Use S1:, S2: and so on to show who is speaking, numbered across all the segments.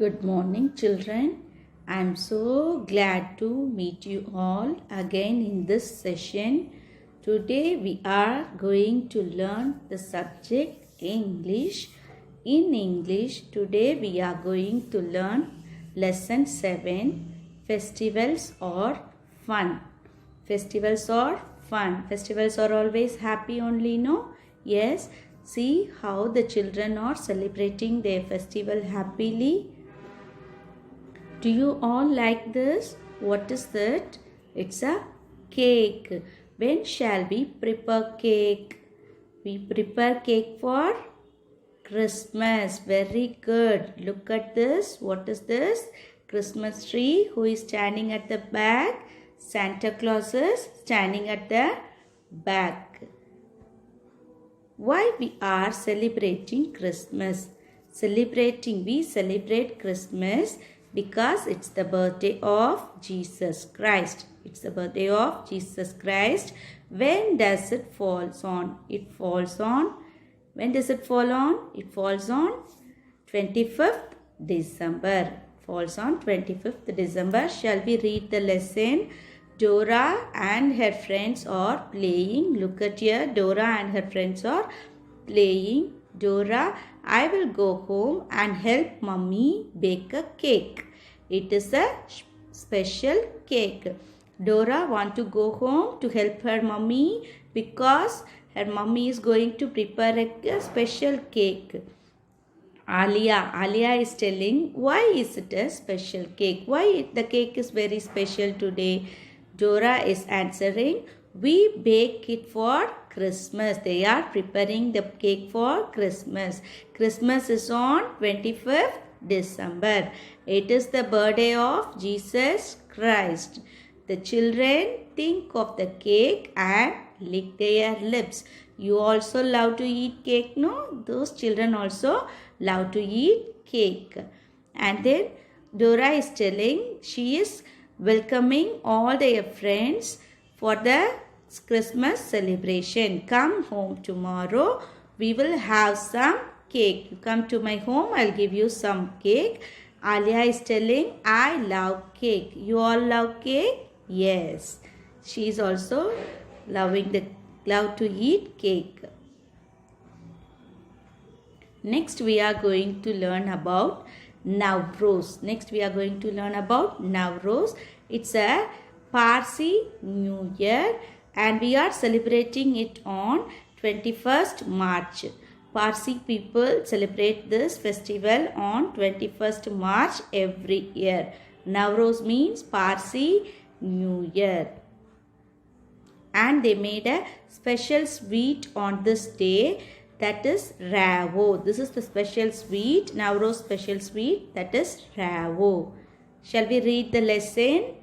S1: Good morning, children. I'm so glad to meet you all again in this session. Today we are going to learn the subject English. In English, today we are going to learn lesson 7, festivals or fun. Festivals or fun. Festivals are always happy only, no? Yes. See how the children are celebrating their festival happily. Do you all like this? What is that? It's a cake. When shall we prepare cake? We prepare cake for Christmas. Very good. Look at this. What is this? Christmas tree. Who is standing at the back? Santa Claus is standing at the back. Why we are celebrating Christmas? We celebrate Christmas because it's the birthday of Jesus Christ. It's the birthday of Jesus Christ. When does it falls on? It falls on. When does it fall on? It falls on 25th December. Falls on 25th December. Shall we read the lesson? Dora and her friends are playing. Look at here. Dora and her friends are playing. Dora, I will go home and help Mummy bake a cake. It is a special cake. Dora want to go home to help her mummy because her mummy is going to prepare a special cake. Alia is telling, why is it a special cake? Why the cake is very special today? Dora is answering, we bake it for Christmas. They are preparing the cake for Christmas. Christmas is on 25th December. It is the birthday of Jesus Christ. The children think of the cake and lick their lips. You also love to eat cake, no? Those children also love to eat cake. And then Dora is telling, she is welcoming all their friends for the Christmas celebration. Come home tomorrow. We will have some cake. You come to my home. I'll give you some cake. Alia is telling, I love cake. You all love cake? Yes. She is also love to eat cake. Next we are going to learn about Nowruz. It's a Parsi New Year and we are celebrating it on 21st March. Parsi people celebrate this festival on 21st March every year. Nowruz means Parsi New Year. And they made a special sweet on this day, that is Ravo. This is the special sweet, Nowruz special sweet, that is Ravo. Shall we read the lesson?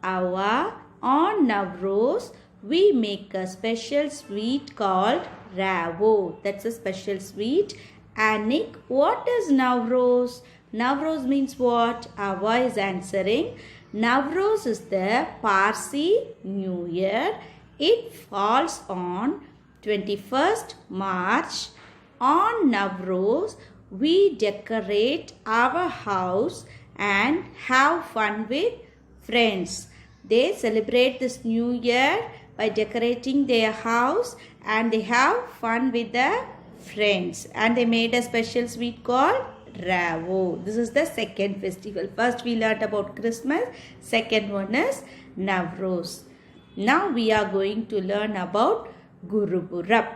S1: On Nowruz, we make a special sweet called Ravo. That's a special sweet. Anik, what is Nowruz? Nowruz means what? Awa is answering. Nowruz is the Parsi New Year. It falls on 21st March. On Nowruz, we decorate our house and have fun with friends. They celebrate this new year by decorating their house and they have fun with their friends. And they made a special sweet called Ravo. This is the second festival. First we learned about Christmas. Second one is Nowruz. Now we are going to learn about Gurupurab.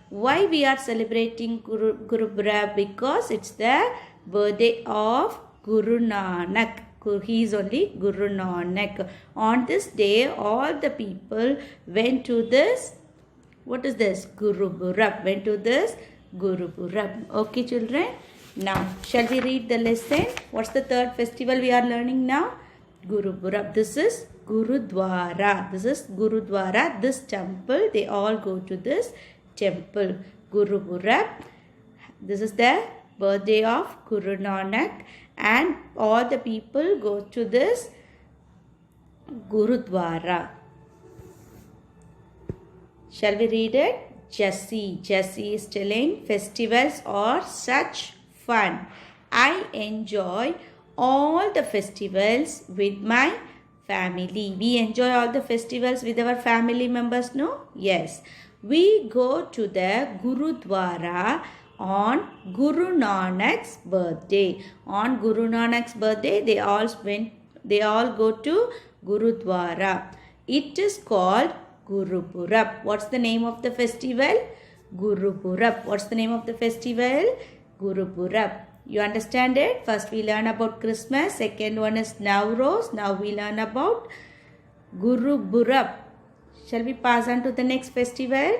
S1: Why we are celebrating Gurupurab? Because it's the birthday of Guru Nanak. He is only Guru Nanak. On this day, all the people went to this. What is this? Gurupurab. Went to this Gurupurab. Okay, children. Now, shall we read the lesson? What's the third festival we are learning now? Gurupurab. This is Gurudwara. This temple. They all go to this temple. Gurupurab. This is the birthday of Guru Nanak. And all the people go to this Gurudwara. Shall we read it? Jessie is telling, festivals are such fun. I enjoy all the festivals with my family. We enjoy all the festivals with our family members, no? Yes. We go to the Gurudwara on Guru Nanak's birthday. On Guru Nanak's birthday, they all go to Gurudwara. It is called Guru Purab. What's the name of the festival? Guru Purab. What's the name of the festival? Guru Purab. You understand it? First we learn about Christmas. Second one is Nowruz. Now we learn about Guru Purab. Shall we pass on to the next festival?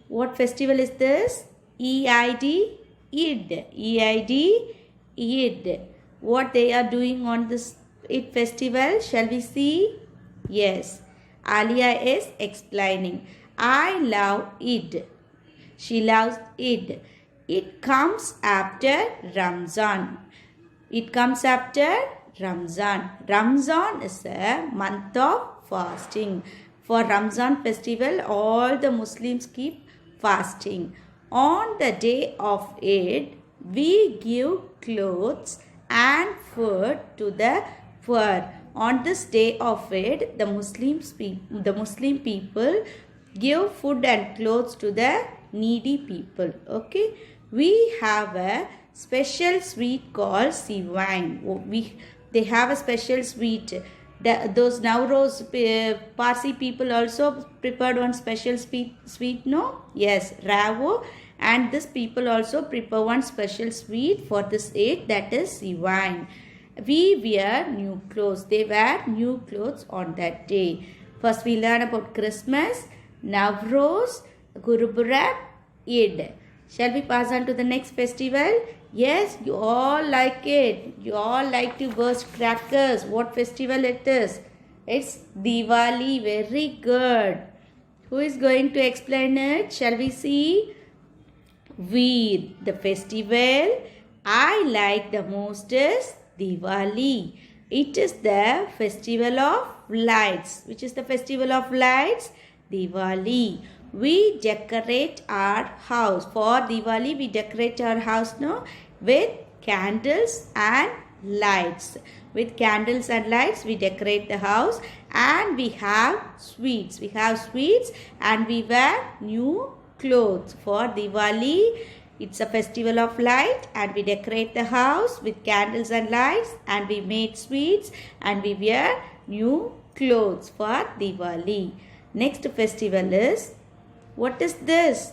S1: What festival is this? Eid. Eid. What they are doing on this Eid festival? Shall we see? Yes. Alia is explaining. I love Eid. She loves Eid. It comes after Ramzan. It comes after Ramzan. Ramzan is a month of fasting. For Ramzan festival, all the Muslims keep fasting. On the day of Eid, we give clothes and food to the poor. On this day of Eid, the Muslim people give food and clothes to the needy people. Okay, we have a special sweet called Sivain. They have a special sweet. Those Nowruz Parsi people also prepared one special sweet, no? Yes, Ravo. And this people also prepare one special sweet for this Eid, that is Sivain. We wear new clothes. They wear new clothes on that day. First we learn about Christmas, Nowruz, Guru Purab, Eid. Shall we pass on to the next festival? Yes, you all like it. You all like to burst crackers. What festival it is? It's Diwali. Very good. Who is going to explain it? Shall we see? Veer. The festival I like the most is Diwali. It is the festival of lights. Which is the festival of lights? Diwali. We decorate our house. For Diwali, we decorate our house, no? With candles and lights. With candles and lights, we decorate the house, and we have sweets. We have sweets and we wear new clothes. For Diwali, it's a festival of light, and we decorate the house with candles and lights, and we make sweets, and we wear new clothes for Diwali. Next festival is, what is this?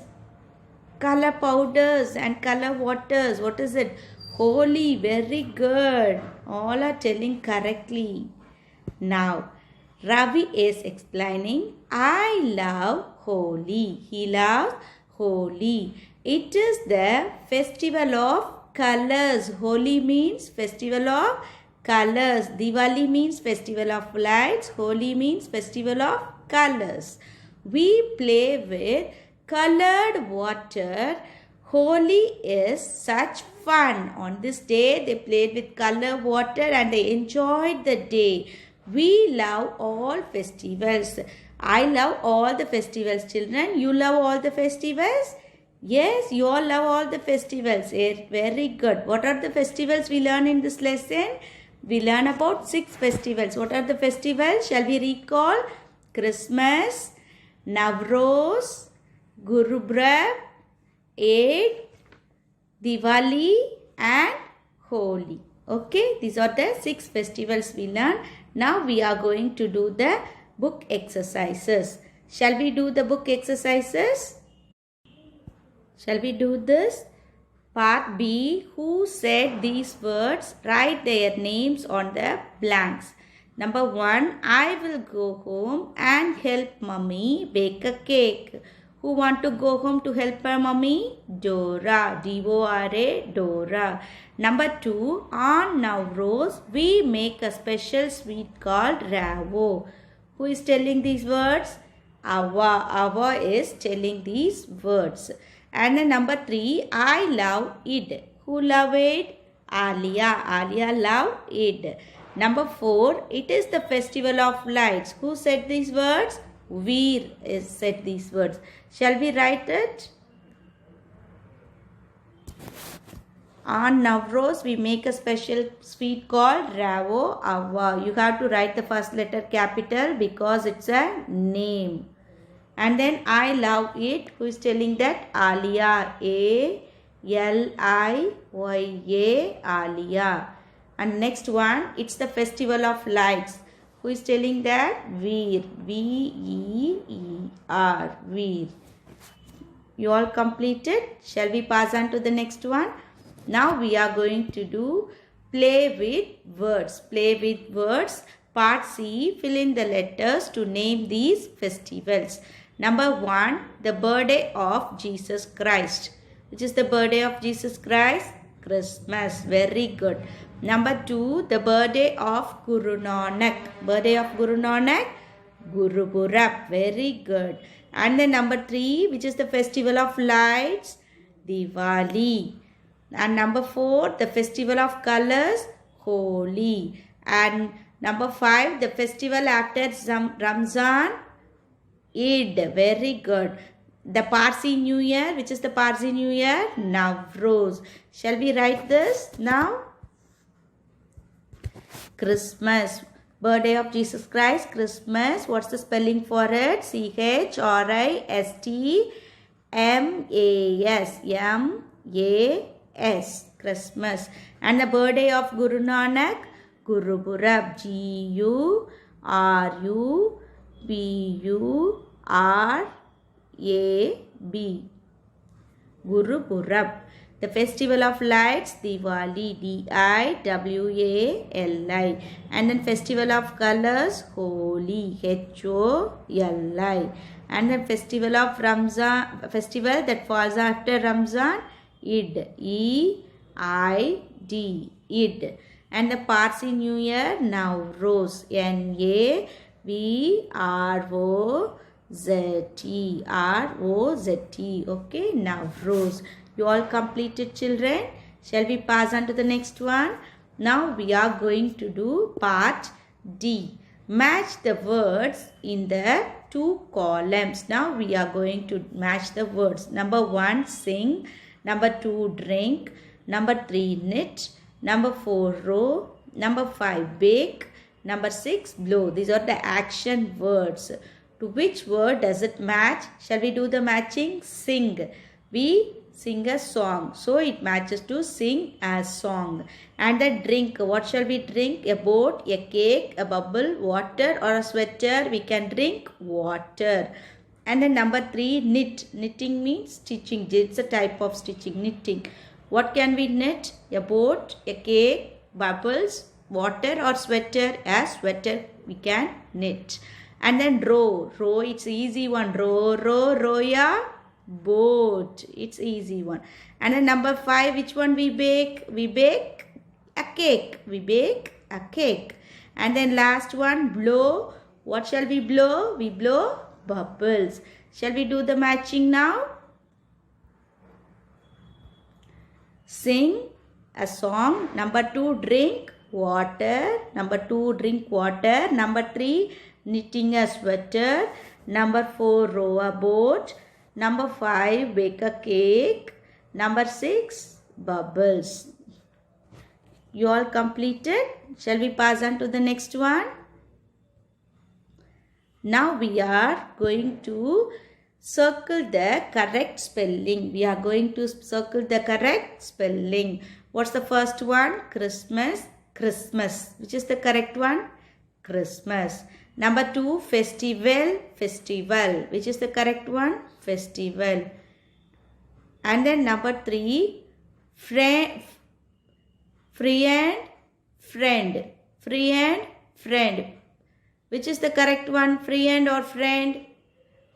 S1: Color powders and color waters. What is it? Holi. Very good. All are telling correctly. Now, Ravi is explaining, I love Holi. He loves Holi. It is the festival of colors. Holi means festival of colors. Diwali means festival of lights. Holi means festival of colors. We play with colored water. Holi is such fun. On this day, they played with colored water and they enjoyed the day. We love all festivals. I love all the festivals, children. You love all the festivals? Yes, you all love all the festivals. Very good. What are the festivals we learn in this lesson? We learn about 6 festivals. What are the festivals? Shall we recall? Christmas, Nowruz, Guru Purab, Eid, Diwali and Holi. Okay, these are the 6 festivals we learn. Now we are going to do the book exercises. Shall we do the book exercises? Shall we do this? Part B. Who said these words? Write their names on the blanks. Number 1. I will go home and help mummy bake a cake. Who want to go home to help her mummy? Dora. D-O-R-A. Dora. Number 2. On Nowruz, we make a special sweet called Ravo. Who is telling these words? Ava. Ava is telling these words. And then number 3. I love Eid. Who love Eid? Alia. Alia love Eid. Number 4, it is the festival of lights. Who said these words? Veer is said these words. Shall we write it? On Navroz, we make a special sweet called Ravo Avva. You have to write the first letter capital because it's a name. And then I love it. Who is telling that? Alia. A-L-I-Y-A. Alia. And next one, it's the festival of lights. Who is telling that? Veer. V-E-E-R. Veer. You all completed? Shall we pass on to the next one? Now we are going to do play with words. Play with words. Part C, fill in the letters to name these festivals. Number 1, the birthday of Jesus Christ. Which is the birthday of Jesus Christ? Christmas. Very good. Number 2, the birthday of Guru Nanak. Birthday of Guru Nanak? Gurupurab. Very good. And then number 3, which is the festival of lights? Diwali. And number 4, the festival of colors? Holi. And number 5, the festival after Ramzan? Eid. Very good. The Parsi New Year. Which is the Parsi New Year? Navroz. Shall we write this now? Christmas. Birthday of Jesus Christ, Christmas. What's the spelling for it? C-H-R-I-S-T-M-A-S. M-A-S. Christmas. And the birthday of Guru Nanak? Gurupurab. G-U-R-U-P-U-R-A-B. Gurupurab. The festival of lights, Diwali, D-I-W-A-L-I. And then festival of colors, Holi, H-O-L-I. And then festival of Ramzan, festival that falls after Ramzan, Eid, E-I-D, Eid. And the Parsi New Year, Navroz, N-A-V-R-O-Z-T, R-O-Z-T, okay, Navroz. You all completed, children? Shall we pass on to the next one? Now we are going to do part D. Match the words in the 2 columns. Now we are going to match the words. Number 1, sing. Number 2, drink. Number 3, knit. Number 4, row. Number 5, bake. Number 6, blow. These are the action words. To which word does it match? Shall we do the matching? Sing. We sing a song. So it matches to sing a song. And the drink. What shall we drink? A boat, a cake, a bubble, water or a sweater. We can drink water. And then number 3, knit. Knitting means stitching. It's a type of stitching, knitting. What can we knit? A boat, a cake, bubbles, water or sweater. A sweater we can knit. And then row. Row, it's easy one. Row, row, row ya. Boat. It's easy one. And then number 5, which one we bake? We bake a cake. We bake a cake. And then last one, blow. What shall we blow? We blow bubbles. Shall we do the matching now? Sing a song. Number 2, drink water. Number 2, drink water. Number 3, knitting a sweater. Number 4, row a boat. Number 5, bake a cake. Number 6, bubbles. You all completed? Shall we pass on to the next one? Now we are going to circle the correct spelling. We are going to circle the correct spelling. What's the first one? Christmas. Christmas. Which is the correct one? Christmas. Number 2, festival. Festival. Which is the correct one? Festival. And then number 3, friend. Free and friend. Free and friend. Which is the correct one? Free and or friend?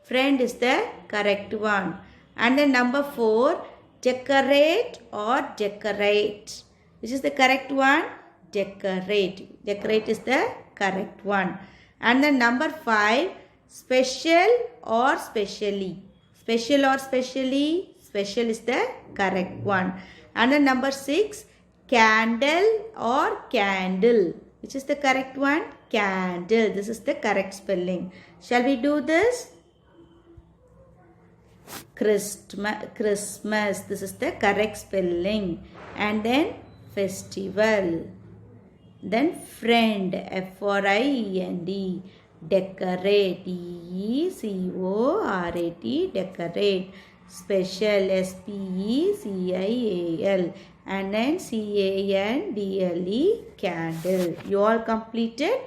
S1: Friend is the correct one. And then number 4, decorate or decorate. Which is the correct one? Decorate. Decorate is the correct one. And then number 5, special or specially. Special or specially. Special is the correct one. And then number 6, candle or candle. Which is the correct one? Candle. This is the correct spelling. Shall we do this? Christmas. This is the correct spelling. And then festival. Then friend, F-R-I-E-N-D. Decorate, D-E-C-O-R-A-T, decorate. Special, S-P-E-C-I-A-L. And then C-A-N-D-L-E, candle. You all completed?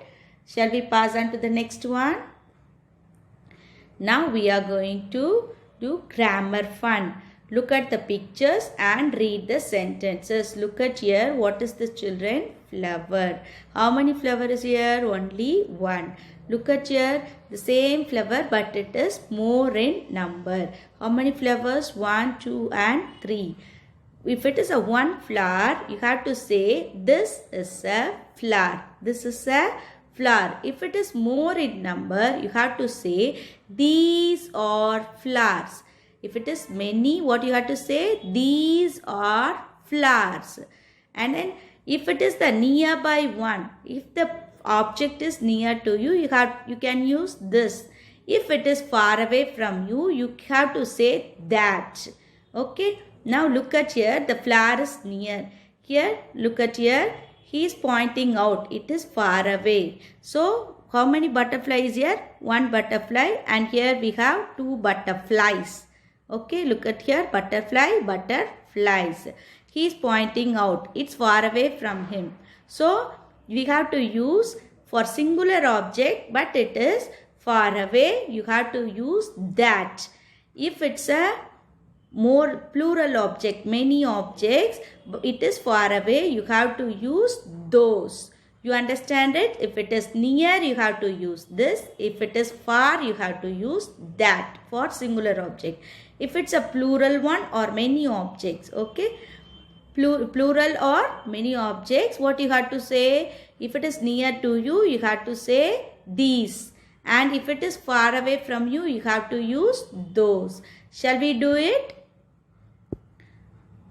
S1: Shall we pass on to the next one? Now we are going to do grammar fun. Look at the pictures and read the sentences. Look at here. What is the children? Flower. How many flowers is here? Only one. Look at here. The same flower but it is more in number. How many flowers? 1, 2 and 3. If it is a one flower, you have to say this is a flower. This is a flower. If it is more in number, you have to say these are flowers. If it is many, what you have to say? These are flowers. And then if it is the nearby one, if the object is near to you, you can use this. If it is far away from you, you have to say that. Okay. Now look at here. The flower is near. Here, look at here. He is pointing out. It is far away. So, how many butterflies here? One butterfly. And here we have two butterflies. Okay, look at here. Butterfly, butterflies. He is pointing out. It's far away from him. So, we have to use for singular object. But it is far away. You have to use that. If it's a more plural object, many objects, it is far away, you have to use those. You understand it? If it is near, you have to use this. If it is far, you have to use that for singular object. If it's a plural one or many objects, okay, plural or many objects, what you have to say? If it is near to you, you have to say these. And if it is far away from you, you have to use those. Shall we do it?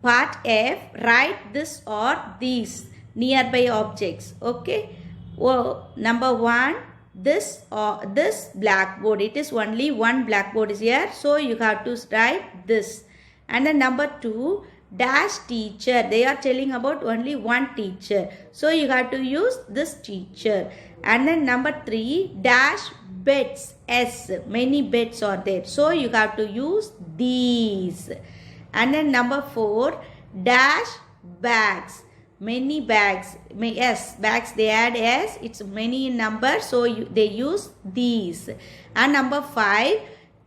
S1: Part F, write this or these nearby objects. Okay. Oh, number 1, this or this blackboard. It is only one blackboard is here. So you have to write this. And then number 2, dash teacher. They are telling about only one teacher. So you have to use this teacher. And then number 3, dash beds. S. Many beds are there. So you have to use these. And then number 4, dash bags. Many bags. Yes, bags they add S. It's many in number. So they use these. And number 5,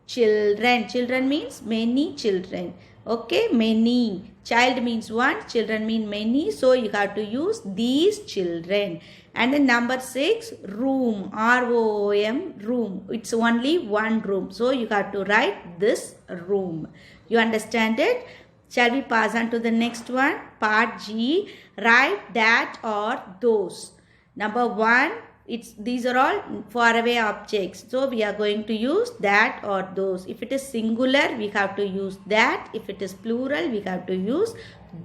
S1: children. Children means many children. Okay, many. Child means one. Children mean many. So you have to use these children. And then number 6, room. R-O-O-M, room. It's only one room. So you have to write this room. You understand it? Shall we pass on to the next one? Part G. Write that or those. Number 1. These are all far away objects. So we are going to use that or those. If it is singular, we have to use that. If it is plural, we have to use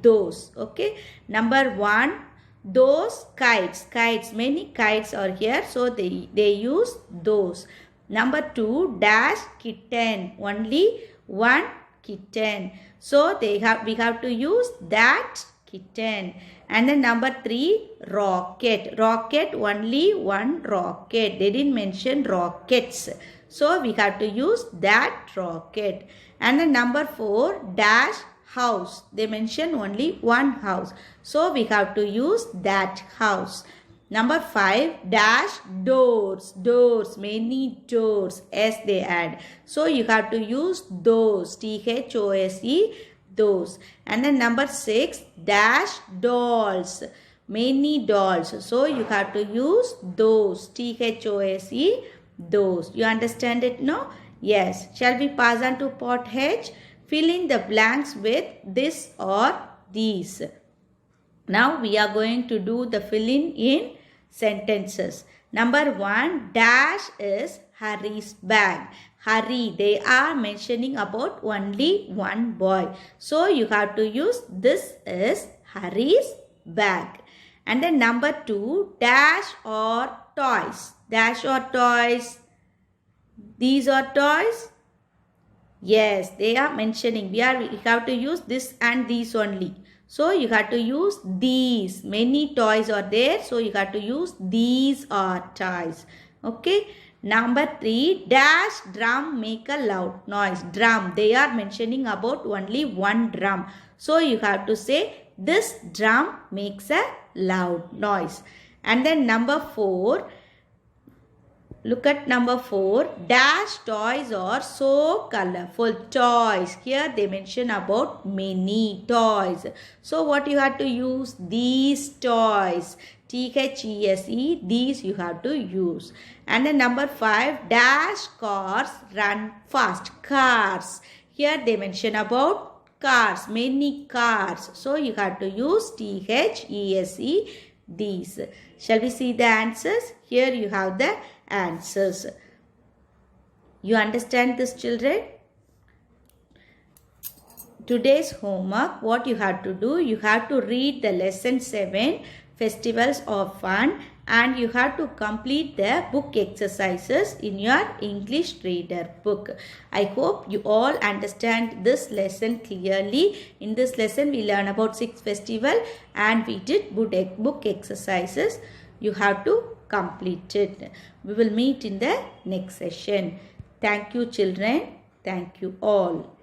S1: those. Okay. Number 1. Those kites. Kites. Many kites are here. So they use those. Number 2. Dash kitten. Only one kitten. So we have to use that kitten. And then number 3, rocket. Rocket, only one rocket. They didn't mention rockets. So we have to use that rocket. And then number 4, dash house. They mention only one house. So we have to use that house. Number 5, dash doors. Doors, many doors. S they add. So you have to use those. T-H-O-S-E, those. And then number 6, dash dolls. Many dolls. So you have to use those. T-H-O-S-E, those. You understand it now? Yes. Shall we pass on to part H? Fill in the blanks with this or these. Now we are going to do the filling in sentences. Number 1, dash is Harry's bag. Harry, they are mentioning about only one boy. So you have to use this is Harry's bag. And then number 2, dash or toys. Dash or toys. These are toys. Yes, they are mentioning. We have to use this and these only. So you have to use these. Many toys are there. So you have to use these are toys. Okay. Number 3, dash drum make a loud noise. Drum. They are mentioning about only one drum. So you have to say this drum makes a loud noise. And then number 4. Look at number 4. Dash toys are so colorful. Toys. Here they mention about many toys. So what you have to use? These toys. THESE. These you have to use. And then number 5. Dash cars run fast. Cars. Here they mention about cars. Many cars. So you have to use THESE. These. Shall we see the answers? Here you have the answers. You understand this, children? Today's homework, what you have to do, you have to read the lesson 7, festivals of fun, and you have to complete the book exercises in your English reader book. I hope you all understand this lesson clearly. In this lesson, we learn about 6 festivals and we did book exercises. You have to complete it. We will meet in the next session. Thank you, children. Thank you all.